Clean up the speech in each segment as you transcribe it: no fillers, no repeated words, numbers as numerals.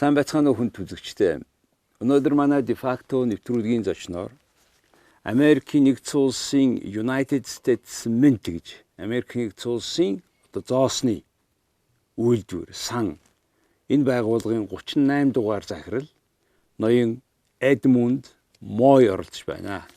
Сайн байцгаана уу хүн үзэгчтэй. Өнөөдөр манай дефакто нэвтрүүлгийн зочноор Америкийн нэгдсэн улсын United States Mint гэж Америкийн нэгдсэн улсын зоосны үйлдвэр сан энэ байгууллагын 38 дугаар захирал ноён Эдмунд Мой оролцож байна.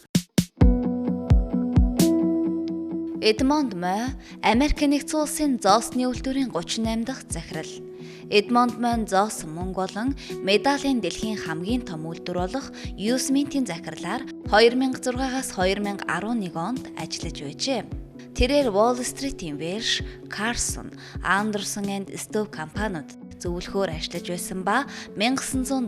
Эдмонд Мой Америкийн нэгдсэн улсын зоосны үйлдвэрийн 38 дахь захирал. Эдмонд Мой зоосон мөнгө болон медалийн дэлхийн хамгийн том үйлдвэр болох US Mint-ийн захирлаар 2006-аас 2011 онд ажиллаж байжээ. Тэрээр Wall Street-ийн Вэрш, Гарсан, Андерсон энд Сэдэв компаниуд зөвлөхөөр ажиллаж байсан ба 1979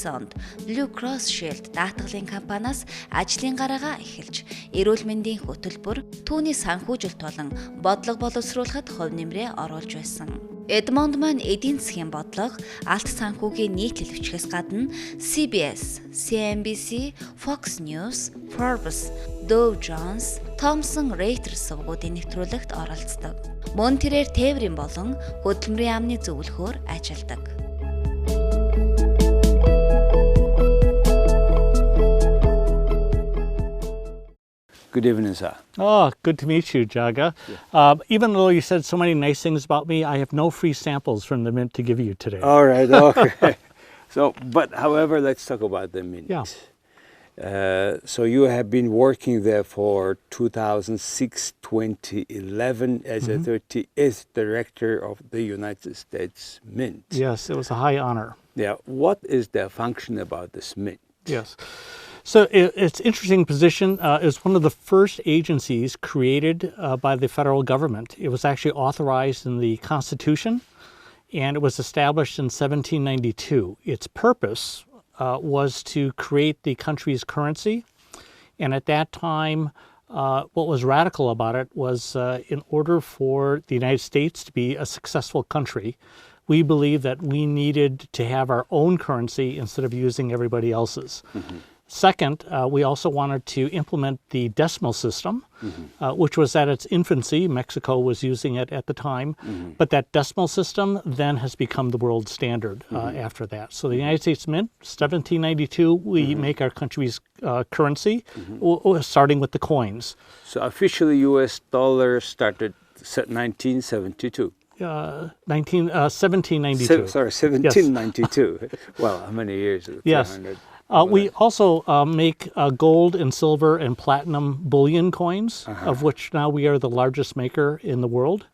онд Blue Cross Shield даатгалын компаниас ажлын гараагаа эхэлж, эрүүл мэндийн хөтөлбөр, түүний санхүүжилт болон бодлого боловсруулахад хувь нэмрээ оруулж байсан. Эдмонд Мой эдийн засгийн бодлого, алт санхүүгийн нийтлэл хүчгээс гадна CBS, CNBC, Fox News, Forbes, Dow Jones, Thomson Reuters сувгуудын нэвтрүүлэгт оролцдог. Мөн тэрээр тээврийн болон хөдөлмөрийн амны зөвлөхөөр ажилладаг. Good evening, sir. Oh, good to meet you, Jaga. Even though you said so many nice things about me, I have no free samples from the Mint to give you today. All right, okay. However, let's talk about the Mint. Yeah. So you have been working there for 2006-2011 as a 38th director of the United States Mint. Yes, it was a high honor. Yeah. What is the function about this Mint? Yes. So it's an interesting position. It's one of the first agencies created by the federal government. It was actually authorized in the Constitution, and it was established in 1792. Its purpose was to create the country's currency, and at that time, what was radical about it was in order for the United States to be a successful country, we believed that we needed to have our own currency instead of using everybody else's. Second, we also wanted to implement the decimal system, which was at its infancy. Mexico was using it at the time, but that decimal system then has become the world standard after that. So the United States Mint, 1792, we make our country's currency, starting with the coins. So officially U.S. dollar started 1972. 1792. Sorry, 1792. Yes. Well, how many years? Yes. We also make gold and silver and platinum bullion coins, of which now we are the largest maker in the world.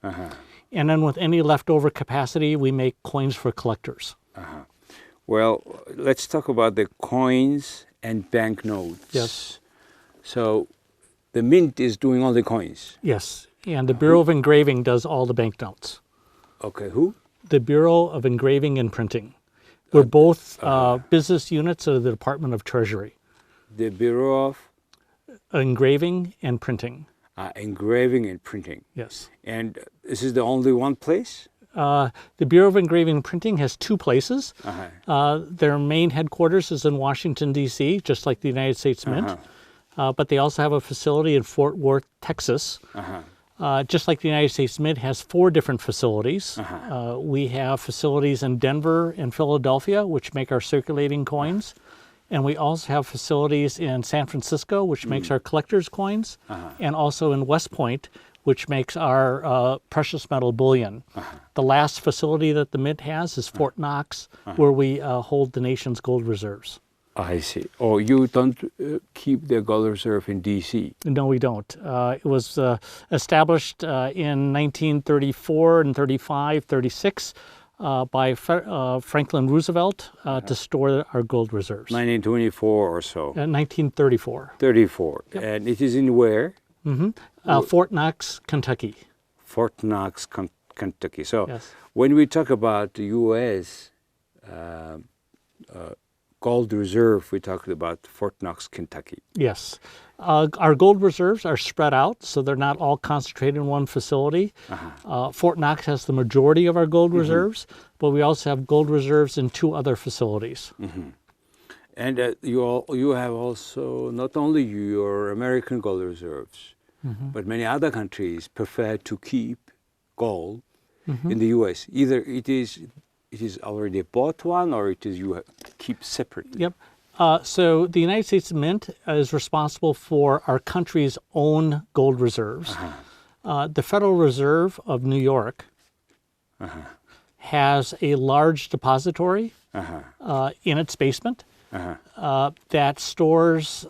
And then with any leftover capacity, we make coins for collectors. Well, let's talk about the coins and banknotes. Yes. So the Mint is doing all the coins? Yes, and the Bureau of Engraving does all the banknotes. Okay, who? The Bureau of Engraving and Printing. We're both business units of the Department of Treasury. The Bureau of? Engraving and Printing. Engraving and Printing. Yes. And this is the only one place? The Bureau of Engraving and Printing has two places. Their main headquarters is in Washington, D.C., just like the United States Mint. But they also have a facility in Fort Worth, Texas. Just like the United States Mint has 4 different facilities. We have facilities in Denver and Philadelphia, which make our circulating coins. And we also have facilities in San Francisco, which makes our collector's coins. And also in West Point, which makes our precious metal bullion. The last facility that the Mint has is Fort Knox, where we hold the nation's gold reserves. I see. Oh, you don't keep the gold reserve in D.C.? No, we don't. It was established in 1934 and 35, 36 by Franklin Roosevelt to store our gold reserves. 1924 or so? 1934. 34. Yep. And it is in where? Fort Knox, Kentucky. Fort Knox, Kentucky. So yes. When we talk about the U.S. Gold reserve, we talked about Fort Knox, Kentucky. Yes. Our gold reserves are spread out, so they're not all concentrated in one facility. Fort Knox has the majority of our gold reserves, but we also have gold reserves in 2 other facilities. And you have also not only your American gold reserves, but many other countries prefer to keep gold in the U.S. Either it is it is already bought one, or it is you keep separate? Yep. So the United States Mint is responsible for our country's own gold reserves. The Federal Reserve of New York has a large depository in its basement that stores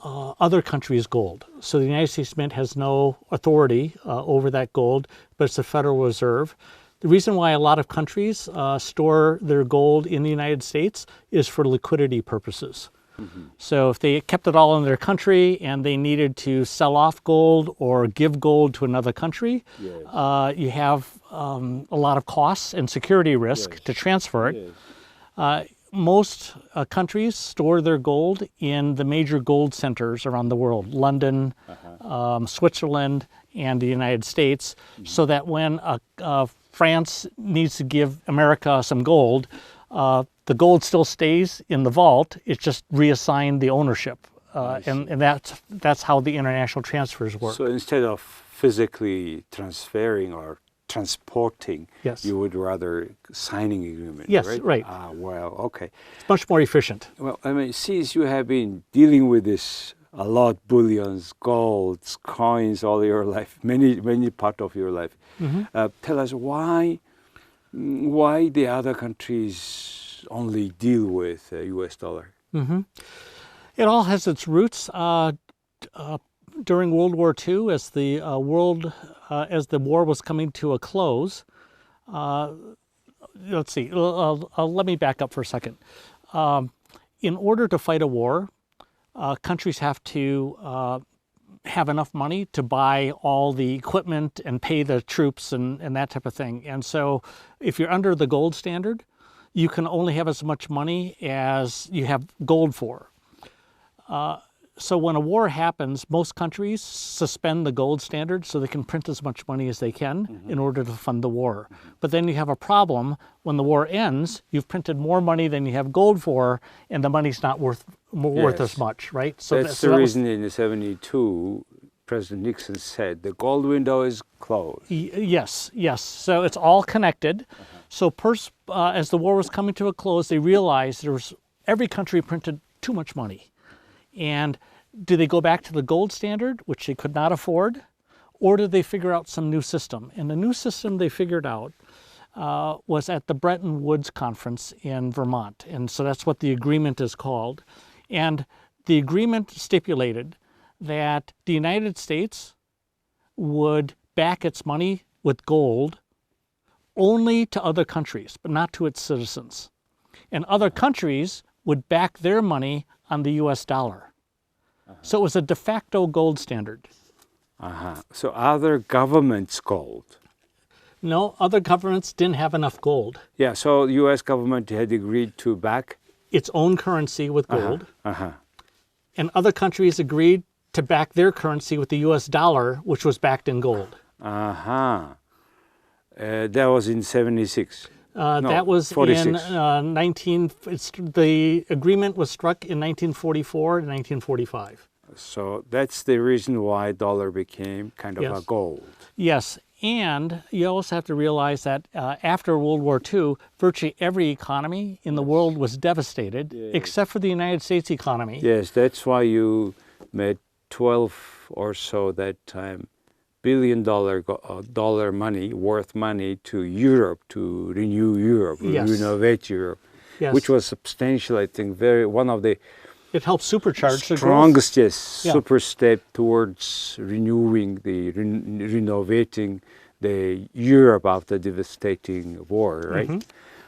other countries' gold. So the United States Mint has no authority over that gold, but it's the Federal Reserve. The reason why a lot of countries store their gold in the United States is for liquidity purposes. So if they kept it all in their country and they needed to sell off gold or give gold to another country, you have a lot of costs and security risk to transfer it. Most countries store their gold in the major gold centers around the world, London, Switzerland, and the United States, so that when France needs to give America some gold, the gold still stays in the vault. It's just reassigned the ownership, and that's how the international transfers work. So instead of physically transferring or transporting, you would rather signing agreement, right? Right. Well, okay. It's much more efficient. Well, I mean, since you have been dealing with this a lot, bullions, golds, coins, all your life, many part of your life, tell us why the other countries only deal with US dollar? It all has its roots during World War II, as the war was coming to a close. Let's see. Let me back up for a second. In order to fight a war, countries have to have enough money to buy all the equipment and pay the troops and that type of thing. And so if you're under the gold standard, you can only have as much money as you have gold for. So when a war happens, most countries suspend the gold standard so they can print as much money as they can in order to fund the war. But then you have a problem when the war ends. You've printed more money than you have gold for, and the money's not worth as much, right? So that's the reason in '72, President Nixon said the gold window is closed. Yes. So it's all connected. So as the war was coming to a close, they realized every country printed too much money. And do they go back to the gold standard, which they could not afford, or did they figure out some new system? And the new system they figured out was at the Bretton Woods Conference in Vermont. And so that's what the agreement is called. And the agreement stipulated that the United States would back its money with gold only to other countries, but not to its citizens. And other countries would back their money on the US dollar. So it was a de facto gold standard. So other governments' gold? No, other governments didn't have enough gold. Yeah, so the US government had agreed to back its own currency with gold. And other countries agreed to back their currency with the US dollar, which was backed in gold. That was in '76. That was 46. in the agreement was struck in 1944 and 1945. So that's the reason why dollar became kind of a gold. Yes, and you also have to realize that after World War II, virtually every economy in the world was devastated, except for the United States economy. Yes, that's why you made 12 or so that time $1 billion money, worth money to Europe, to renew Europe, renovate Europe, which was substantial, I think, one of the it helps supercharge the strongest, super step towards renewing renovating the Europe after devastating war, right?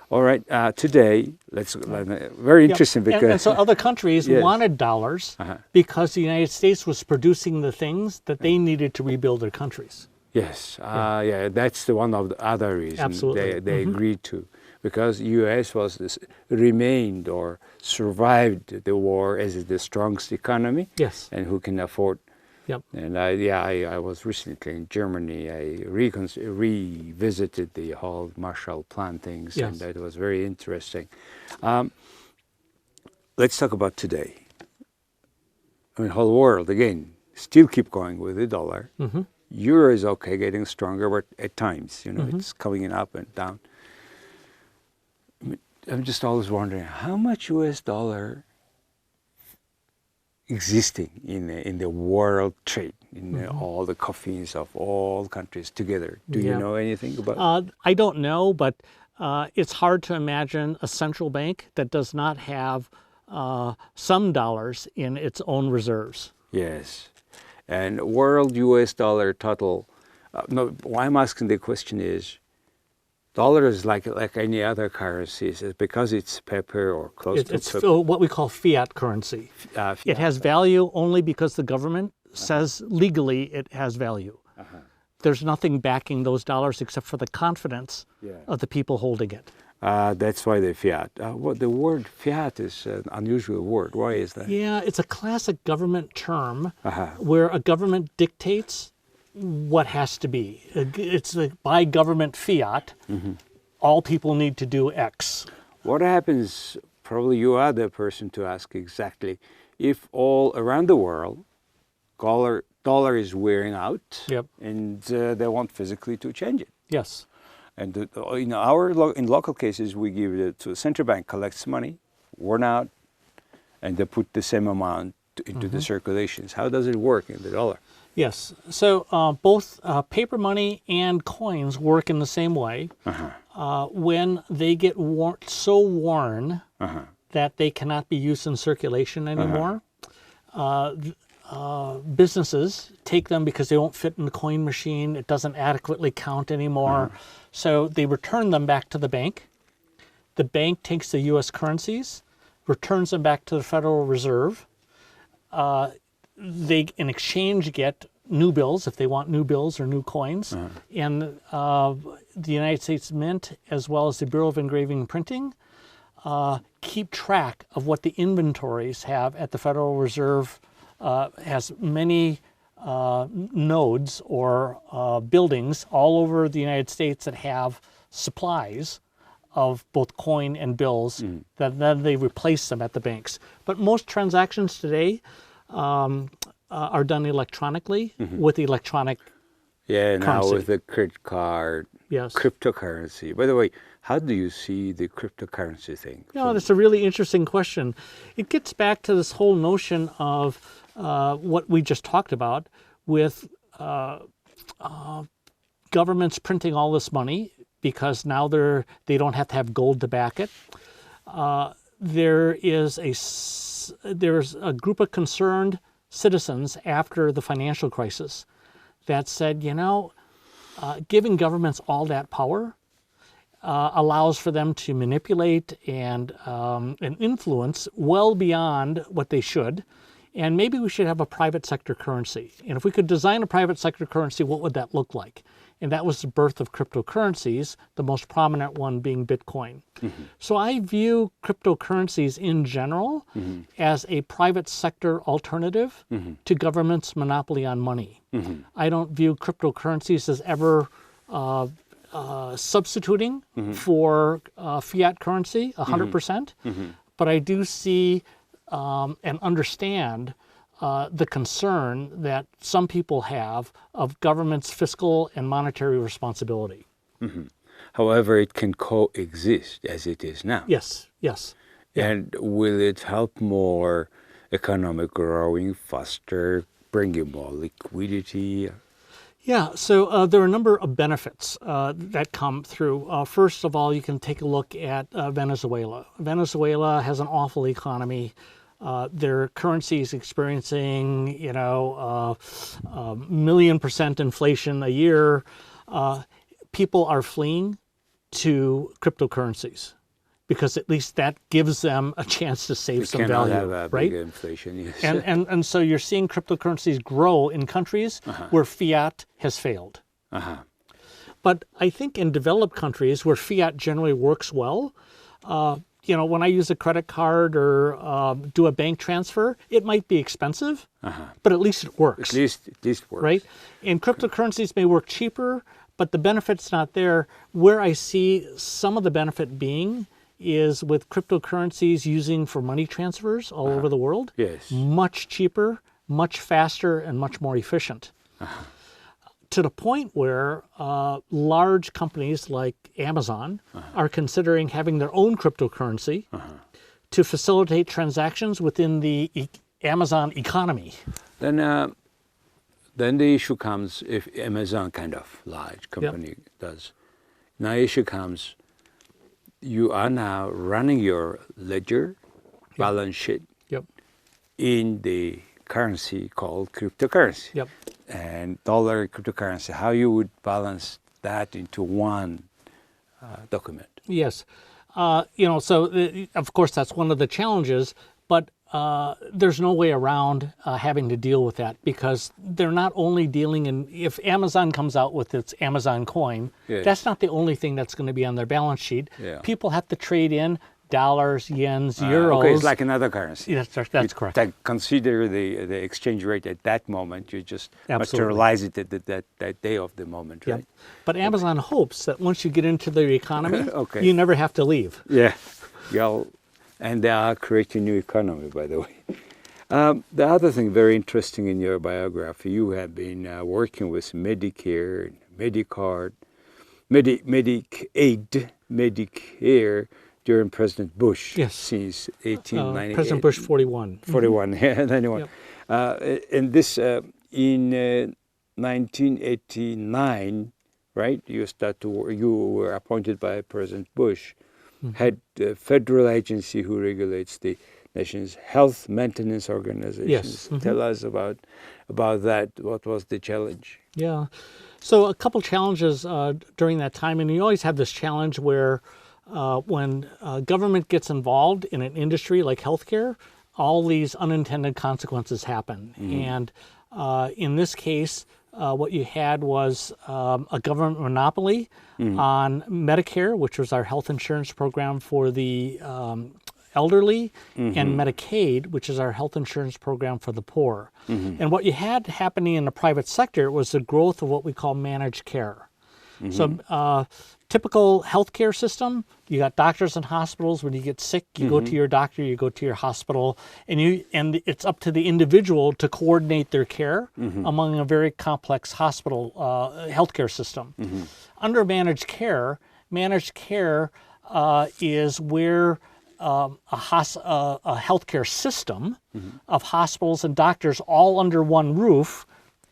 All right, today, very interesting because... And so other countries wanted dollars because the United States was producing the things that they needed to rebuild their countries. Yes, that's one of the other reasons Absolutely. they agreed to. Because U.S. remained or survived the war as the strongest economy. Yes. And who can afford. And I was recently in Germany. I revisited the whole Marshall Plan things, and that was very interesting. Let's talk about today. I mean, whole world again still keep going with the dollar. Euro is okay, getting stronger, but at times, it's coming up and down. I'm just always wondering how much US dollar existing in the world trade, in all the coffees of all countries together. Do you know anything about it? I don't know, but it's hard to imagine a central bank that does not have some dollars in its own reserves. Yes. And world US dollar total, no, why I'm asking the question is, dollar is like any other currencies, because it's paper or close to It's paper. what we call fiat currency. Fiat. It has value only because the government says legally it has value. There's nothing backing those dollars except for the confidence of the people holding it. That's why the fiat. The word fiat is an unusual word. Why is that? Yeah, it's a classic government term where a government dictates what has to be. It's like by government fiat, all people need to do X. What happens, probably you are the person to ask exactly, if all around the world, dollar is wearing out, and they want physically to change it. Yes. And in local cases, we give it to the central bank, collects money, worn out, and they put the same amount into the circulations. How does it work in the dollar? Yes. So both paper money and coins work in the same way. When they get so worn that they cannot be used in circulation anymore, businesses take them because they won't fit in the coin machine. It doesn't adequately count anymore. So they return them back to the bank. The bank takes the U.S. currencies, returns them back to the Federal Reserve. They, in exchange, get new bills if they want new bills or new coins. And the United States Mint, as well as the Bureau of Engraving and Printing, keep track of what the inventories have at the Federal Reserve. Has many nodes or buildings all over the United States that have supplies of both coin and bills that then they replace them at the banks. But most transactions today are done electronically with electronic now currency. with the credit card, cryptocurrency. By the way, how do you see the cryptocurrency thing? That's a really interesting question. It gets back to this whole notion of what we just talked about with governments printing all this money because now they don't have to have gold to back it. There's a group of concerned citizens after the financial crisis that said, giving governments all that power allows for them to manipulate and influence well beyond what they should. And maybe we should have a private sector currency. And if we could design a private sector currency, what would that look like? And that was the birth of cryptocurrencies, the most prominent one being Bitcoin. So I view cryptocurrencies in general as a private sector alternative to government's monopoly on money. I don't view cryptocurrencies as ever substituting for fiat currency 100%, but I do see and understand the concern that some people have of government's fiscal and monetary responsibility. However, it can coexist as it is now. Yes. And will it help more economic growing faster, bring you more liquidity? Yeah, so there are a number of benefits that come through. First of all, you can take a look at Venezuela. Venezuela has an awful economy. Their currency is experiencing, million% inflation a year. People are fleeing to cryptocurrencies because at least that gives them a chance to save some value, have a right? big inflation, yes. And so you're seeing cryptocurrencies grow in countries where fiat has failed. But I think in developed countries where fiat generally works well, when I use a credit card or do a bank transfer, it might be expensive, but at least it works. At least works. Right? And cryptocurrencies may work cheaper, but the benefit's not there. Where I see some of the benefit being is with cryptocurrencies using for money transfers all over the world. Yes. Much cheaper, much faster, and much more efficient. to the point where large companies like Amazon are considering having their own cryptocurrency to facilitate transactions within the Amazon economy. Then the issue comes if Amazon kind of large company does. Now issue comes, you are now running your ledger, balance sheet in the currency called cryptocurrency. And dollar cryptocurrency, how you would balance that into one document? Yes. So of course that's one of the challenges, but there's no way around having to deal with that, because they're not only dealing in, if Amazon comes out with its Amazon coin, that's not the only thing that's going to be on their balance sheet. People have to trade in dollars, yens, euros. Okay, it's like another currency. Yes, that's correct. Consider the exchange rate at that moment. You just materialize it at that day of the moment, right? But Amazon hopes that once you get into their economy, you never have to leave. And they are creating new economy, by the way. The other thing very interesting in your biography, you have been working with Medicare, Medicard, Medicaid, Medicare, during President Bush since 1898. President Bush 41. 91. And this in 1989, right? You were appointed by President Bush, had a federal agency who regulates the nation's health maintenance organizations. Tell us about that. What was the challenge? So a couple challenges during that time, and you always have this challenge where when government gets involved in an industry like healthcare, all these unintended consequences happen. And in this case, what you had was a government monopoly on Medicare, which was our health insurance program for the elderly, and Medicaid, which is our health insurance program for the poor. And what you had happening in the private sector was the growth of what we call managed care. So typical healthcare system, you got doctors and hospitals. When you get sick, you go to your doctor, you go to your hospital, and it's up to the individual to coordinate their care among a very complex hospital healthcare system. Under managed care is where a healthcare system of hospitals and doctors all under one roof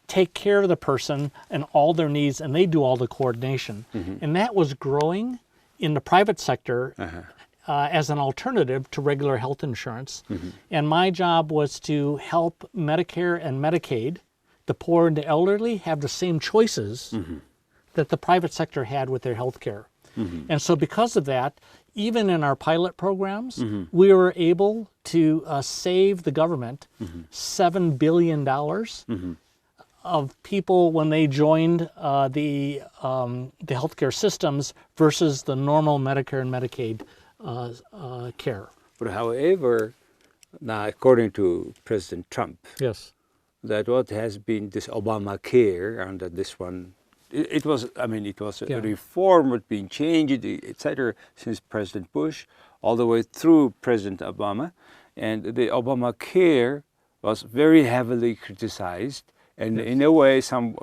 take care of the person and all their needs, and they do all the coordination. And that was growing in the private sector as an alternative to regular health insurance. And my job was to help Medicare and Medicaid, the poor and the elderly, have the same choices that the private sector had with their health care. And so because of that, even in our pilot programs, we were able to save the government $7 billion of people when they joined the healthcare systems versus the normal Medicare and Medicaid care. But however, now according to President Trump, that what has been this Obamacare under this one, it was a reform was being changed, etc., since President Bush all the way through President Obama, and the Obamacare was very heavily criticized. And in a way, some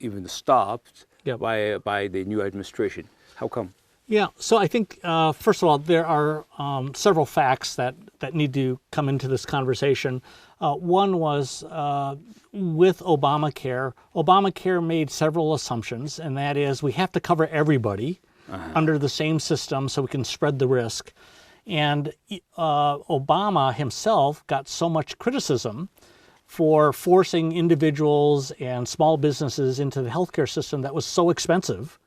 even stopped by the new administration. How come? So I think, first of all, there are several facts that need to come into this conversation. One was with Obamacare, Obamacare made several assumptions, and that is we have to cover everybody under the same system so we can spread the risk. And Obama himself got so much criticism for forcing individuals and small businesses into the healthcare system that was so expensive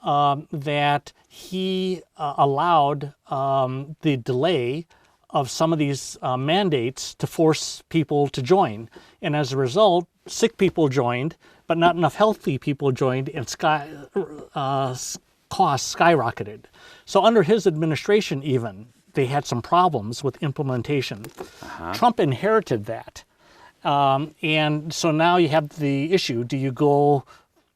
that he allowed the delay of some of these mandates to force people to join. And as a result, sick people joined, but not enough healthy people joined, and costs skyrocketed. So under his administration even, they had some problems with implementation. Trump inherited that. And so now you have the issue, do you go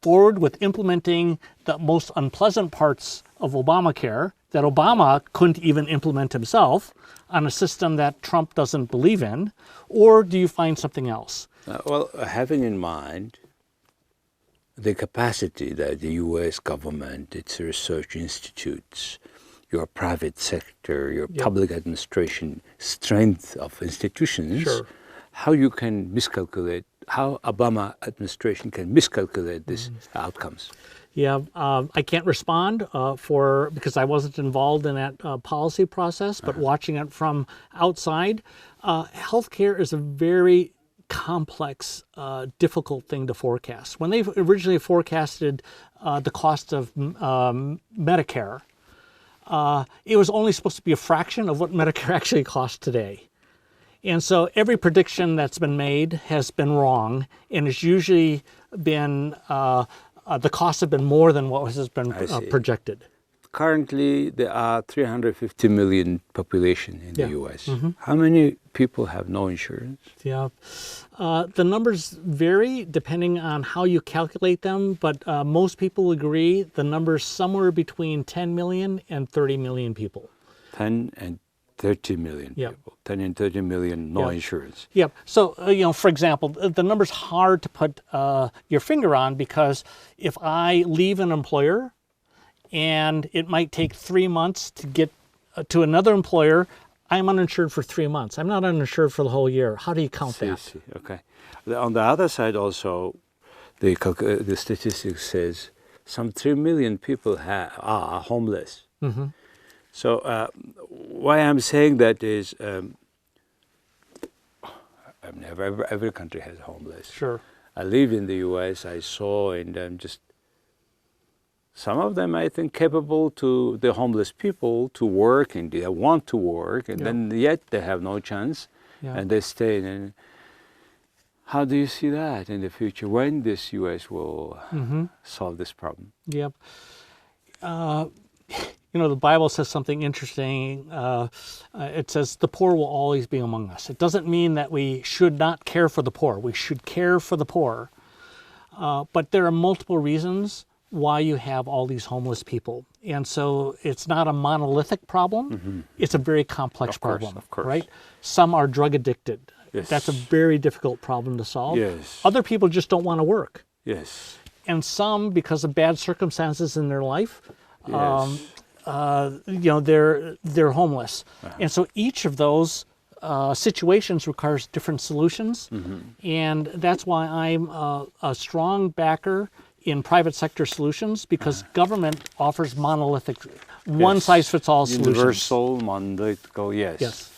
forward with implementing the most unpleasant parts of Obamacare that Obama couldn't even implement himself on a system that Trump doesn't believe in, or do you find something else? Well, having in mind the capacity that the U.S. government, its research institutes, your private sector, your public administration, strength of institutions, how you can miscalculate, how Obama administration can miscalculate these outcomes. Yeah, I can't respond because I wasn't involved in that policy process, but watching it from outside, healthcare is a very complex, difficult thing to forecast. When they originally forecasted the cost of Medicare, it was only supposed to be a fraction of what Medicare actually costs today. And so every prediction that's been made has been wrong, and it's usually been the costs have been more than what has been projected. Currently, there are 350 million population in the U.S. How many people have no insurance? Yeah, the numbers vary depending on how you calculate them, but most people agree the number's somewhere between 10 million and 30 million people. 10 and 30 million people. 10 and 30 million no insurance. Yeah. So, for example, the number's hard to put your finger on because if I leave an employer and it might take 3 months to get to another employer, I'm uninsured for 3 months. I'm not uninsured for the whole year. How do you count that? Okay. On the other side also, the statistics says some 3 million people are homeless. So why I'm saying that is, every country has homeless. Sure. I live in the U.S. I saw, and just some of them, I think, capable to the homeless people to work, and they want to work, and then yet they have no chance, and they stay. And how do you see that in the future when this U.S. will solve this problem? Yep. The Bible says something interesting. It says the poor will always be among us. It doesn't mean that we should not care for the poor. We should care for the poor. But there are multiple reasons why you have all these homeless people. And so it's not a monolithic problem. It's a very complex problem, right? Some are drug addicted. Yes. That's a very difficult problem to solve. Yes. Other people just don't want to work. Yes. And some, because of bad circumstances in their life, they're homeless. And so each of those situations requires different solutions. And that's why I'm a strong backer in private sector solutions, because government offers monolithic, one-size-fits-all solutions. Universal, monolithic, yes.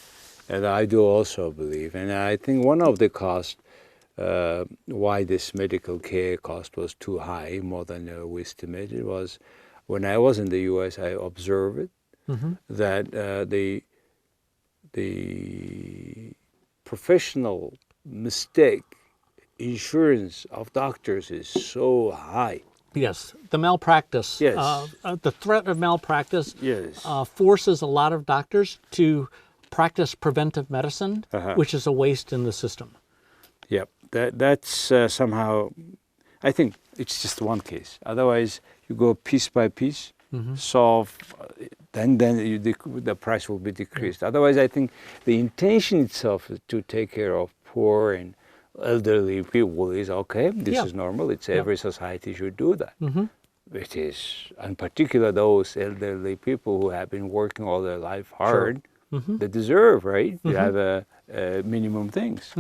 And I do also believe. And I think one of the costs, why this medical care cost was too high, more than we estimated, was when I was in the U.S., I observed that the professional mistake insurance of doctors is so high. Yes, the malpractice. Yes. The threat of malpractice Yes. Forces a lot of doctors to practice preventive medicine, which is a waste in the system. Yep, that's somehow, I think it's just one case. Otherwise, you go piece by piece, solve, then the price will be decreased. Otherwise, I think the intention itself is to take care of poor and elderly people is okay. This is normal. It's every society should do that. It is, in particular, those elderly people who have been working all their life hard. They deserve, right? You have minimum things.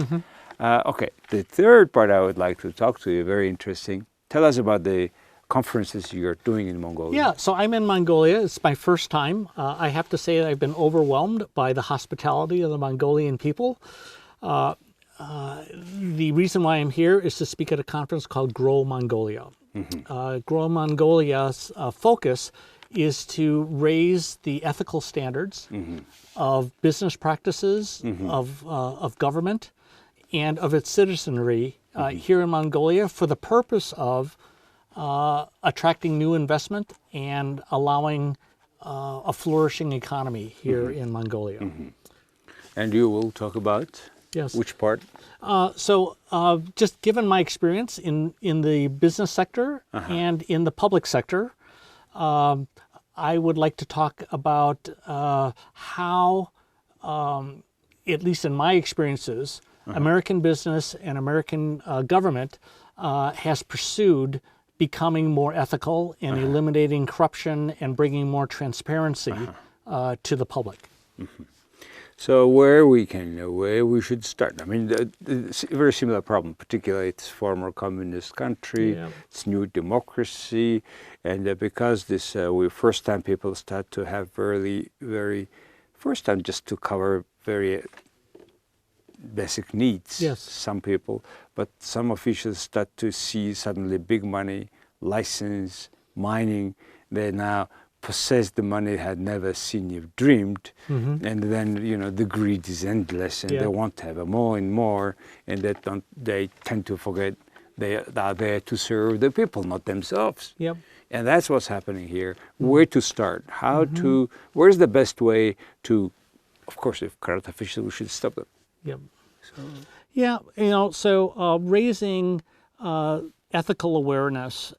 Okay, the third part I would like to talk to you, very interesting. Tell us about the conferences you're doing in Mongolia. Yeah, so I'm in Mongolia. It's my first time. I have to say that I've been overwhelmed by the hospitality of the Mongolian people. The reason why I'm here is to speak at a conference called Grow Mongolia. Grow Mongolia's focus is to raise the ethical standards of business practices, of government, and of its citizenry here in Mongolia for the purpose of attracting new investment and allowing a flourishing economy here in Mongolia. And you will talk about which part? So just given my experience in the business sector and in the public sector, I would like to talk about how, at least in my experiences, American business and American government has pursued becoming more ethical and eliminating corruption and bringing more transparency to the public. So where we should start? I mean, it's a very similar problem, particularly it's former communist country, it's new democracy, and because this we first time people start to have very first time just to cover very basic needs. Yes. Some people, but some officials start to see suddenly big money, license, mining. They now possess the money had never seen you've dreamed, and then the greed is endless, and they want to have more and more, and they tend to forget they are there to serve the people, not themselves. Yep. And that's what's happening here. Where to start? How to? Where's the best way to? Of course, if corrupt officials, we should stop them. Yep. Yeah, so raising ethical awareness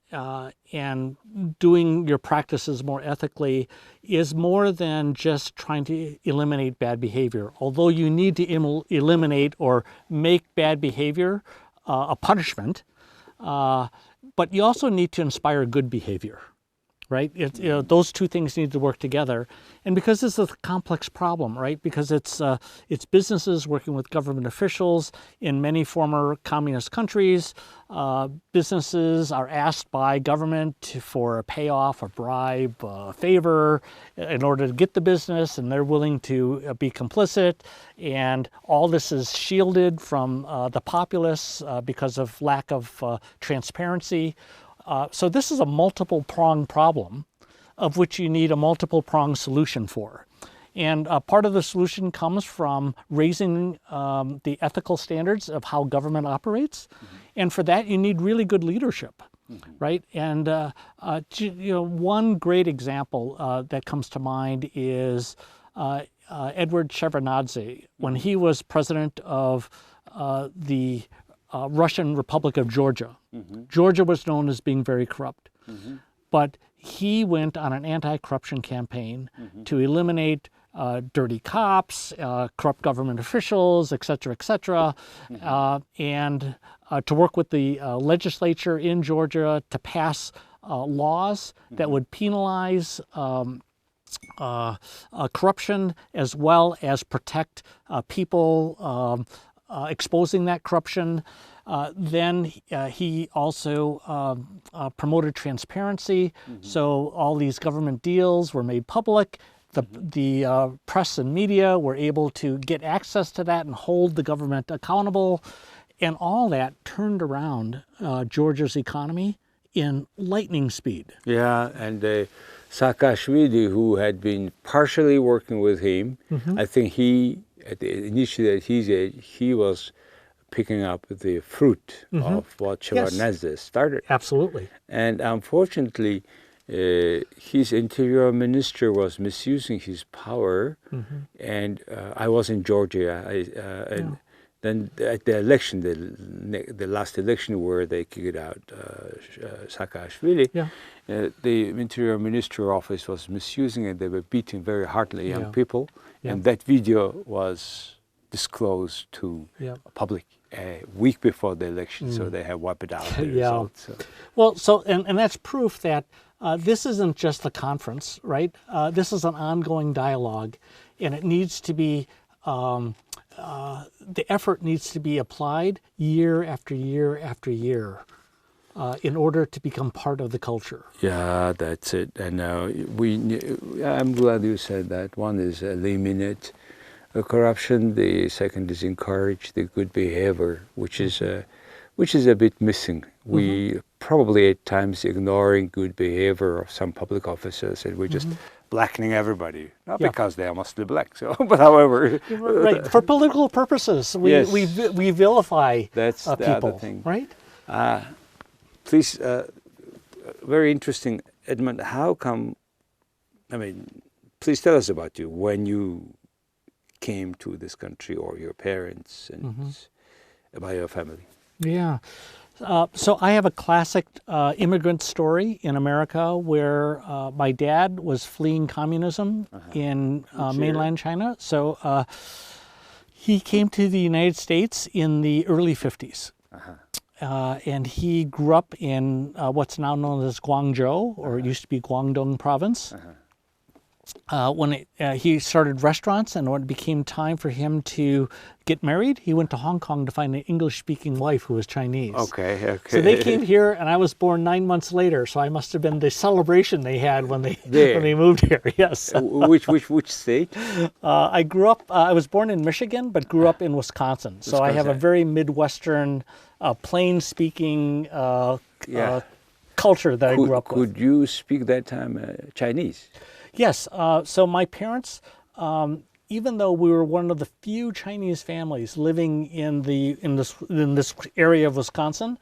and doing your practices more ethically is more than just trying to eliminate bad behavior. Although you need to eliminate or make bad behavior a punishment, but you also need to inspire good behavior, right? Those two things need to work together. And because this is a complex problem, right? Because it's businesses working with government officials in many former communist countries. Businesses are asked by government for a payoff, a bribe, a favor in order to get the business, and they're willing to be complicit. And all this is shielded from the populace because of lack of transparency. So this is a multiple-pronged problem of which you need a multiple-pronged solution for. And part of the solution comes from raising the ethical standards of how government operates. And for that, you need really good leadership, right? And one great example that comes to mind is Edward Shevardnadze. When he was president of the Russian Republic of Georgia. Georgia was known as being very corrupt, but he went on an anti-corruption campaign to eliminate dirty cops, corrupt government officials, et cetera, and to work with the legislature in Georgia to pass laws that would penalize corruption as well as protect people exposing that corruption. Then he also promoted transparency, so all these government deals were made public. The press and media were able to get access to that and hold the government accountable, and all that turned around Georgia's economy in lightning speed. Yeah, and Saakashvili, who had been partially working with him, I think initially at his age, he was picking up the fruit of what Shevardnadze started. Absolutely. And unfortunately, his interior minister was misusing his power, and I was in Georgia, and then at the election, the last election where they kicked out Saakashvili, the interior minister office was misusing it. They were beating very hardly young people, and that video was disclosed to public a week before the election, so they have wiped out the results. Well, and that's proof that this isn't just a conference, right? This is an ongoing dialogue, and it needs to be, the effort needs to be applied year after year after year in order to become part of the culture. Yeah, that's it. And I'm glad you said that. One is eliminate corruption. The second is encourage the good behavior, which is a bit missing. We probably at times ignoring good behavior of some public officers, and we're just blackening everybody, not because they are mostly black. So, but however, right, for political purposes, we vilify that's the people, other thing, right? Please, very interesting, Edmund. How come? I mean, please tell us about you when you came to this country, or your parents, and about your family. Yeah. So I have a classic immigrant story in America where my dad was fleeing communism in mainland China. So he came to the United States in the early 50s. and he grew up in what's now known as Guangzhou, or it used to be Guangdong province. When he started restaurants, and when it became time for him to get married, he went to Hong Kong to find an English-speaking wife who was Chinese. Okay. So they came here, and I was born 9 months later. So I must have been the celebration they had when they moved here. Yes. Which state? I grew up. I was born in Michigan, but grew up in Wisconsin. So I have a very Midwestern, plain-speaking culture that I grew up with. Could you speak that time Chinese? Yes. So my parents, even though we were one of the few Chinese families living in this area of Wisconsin,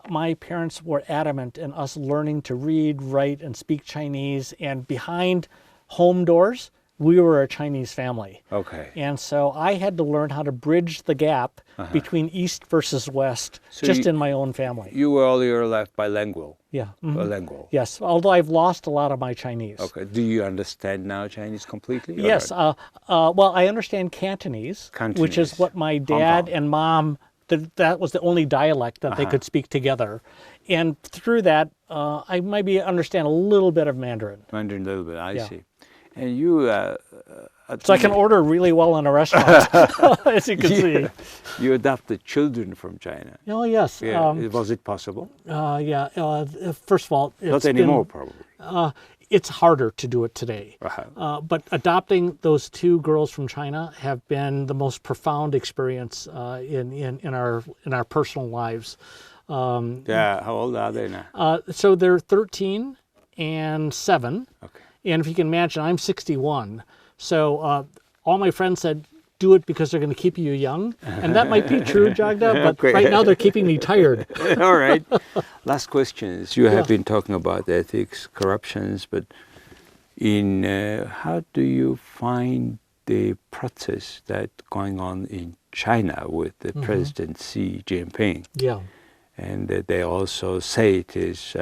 my parents were adamant in us learning to read, write, and speak Chinese. And behind home doors, we were a Chinese family. Okay. And so I had to learn how to bridge the gap between East versus West, So just in my own family. You were all your life bilingual. Yeah. Bilingual. Yes. Although I've lost a lot of my Chinese. Okay. Do you understand now Chinese completely? or Yes. not? Well, I understand Cantonese, which is Cantonese. what my dad and mom, that was the only dialect that they could speak together. And through that, I maybe understand a little bit of Mandarin. Mandarin a little bit. I Yeah. see. And you. So I can order really well in a restaurant, as you can see. You adopted children from China. Oh, yes. Yeah. Was it possible? First of all, Not anymore, probably. It's harder to do it today. But adopting those two girls from China have been the most profound experience in our personal lives. Yeah. How old are they now? So they're 13 and 7. Okay. And if you can imagine, I'm 61. So all my friends said, do it because they're going to keep you young. And that might be true, Jagda, but Okay. right now they're keeping me tired. All right. Last questions. You have been talking about ethics, corruptions, but in how do you find the process that going on in China with the President Xi Jinping? Yeah. And they also say it is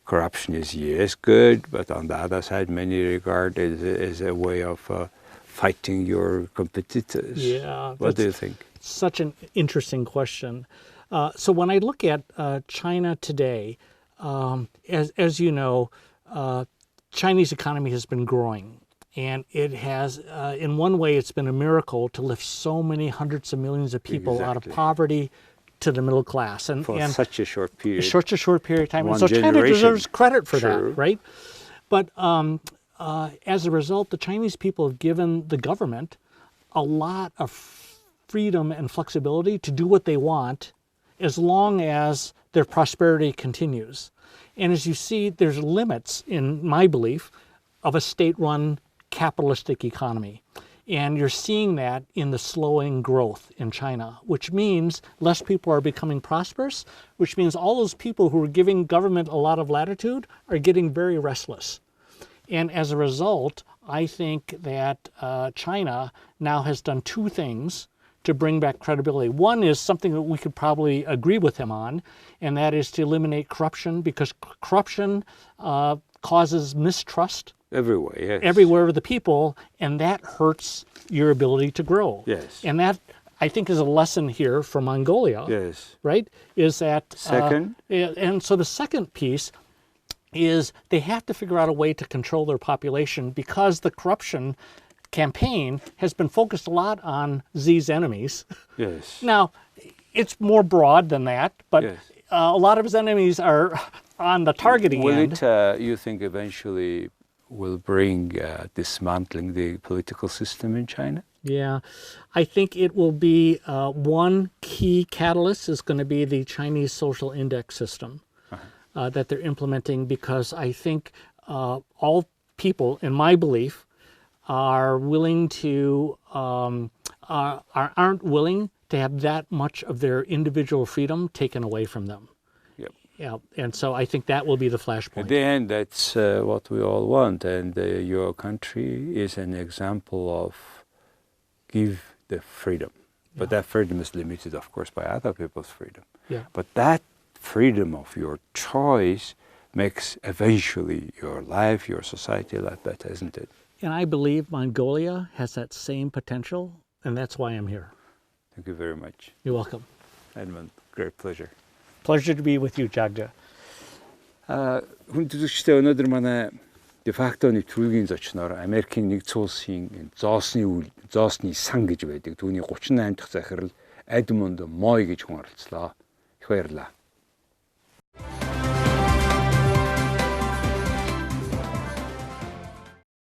corruption is yes good, but on the other side, many regard it as a way of fighting your competitors. Yeah. What do you think? Such an interesting question. So when I look at China today, as you know, Chinese economy has been growing. And it has, in one way, it's been a miracle to lift so many hundreds of millions of people out of poverty to the middle class. And Such a short period. Such a short period of time. One So China generation. deserves credit for Sure. that, right? But as a result, the Chinese people have given the government a lot of freedom and flexibility to do what they want as long as their prosperity continues. And as you see, there's limits, in my belief, of a state-run capitalistic economy. And you're seeing that in the slowing growth in China, which means less people are becoming prosperous, which means all those people who are giving government a lot of latitude are getting very restless. And as a result, I think that China now has done two things to bring back credibility. One is something that we could probably agree with him on, and that is to eliminate corruption, because corruption causes mistrust Everywhere, yes. everywhere with the people, and that hurts your ability to grow. Yes. And that, I think, is a lesson here from Mongolia. Yes. Right? Is that Second? And so the second piece is they have to figure out a way to control their population, because the corruption campaign has been focused a lot on Xi's enemies. Yes. Now, it's more broad than that, but Yes. a lot of his enemies are on the targeting end. Will it, you think, eventually will bring dismantling the political system in China? Yeah, I think it will be one key catalyst is going to be the Chinese social index system that they're implementing, because I think all people, in my belief, are willing to aren't willing to have that much of their individual freedom taken away from them. Yep. Yeah, and so I think that will be the At flashpoint. the end, that's what we all want, and your country is an example of give the freedom. But that freedom is limited, of course, by other people's freedom. Yeah. But that freedom of your choice makes eventually your life, your society a lot better, isn't it? And I believe Mongolia has that same potential, and that's why I'm here. Thank you very much. You're welcome. Edmund, great pleasure. Pleasure to be with you, Jagda. Хүн төзөгчтэй өнөөдөр манай дефакто нэвтрүүлгийн зочноор Америкийн нэгдсэн улсын зоосны сан гэж байдаг. Түүний 38 дахь захирал Edmund C гэж хүн оролцлоо. Их баярлалаа.